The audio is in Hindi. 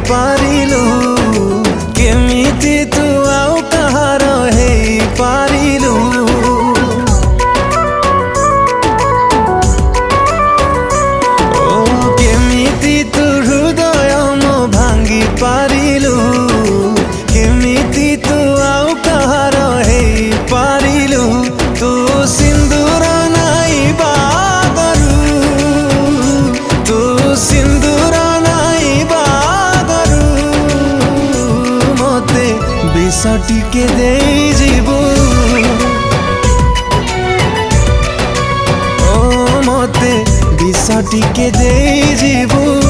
पारिलु केमिति तू आउ कहार हेई पारिलु ओ केमिति तू हृदय मो भांगी पारिलु केमिति तू आउ कहार हेई पारिलु तू सिंदूर नाई बागरू तू सिंदूर नाई बागरू मते विष टिके देई जीवु ओ मते विष टिके देई जीवु।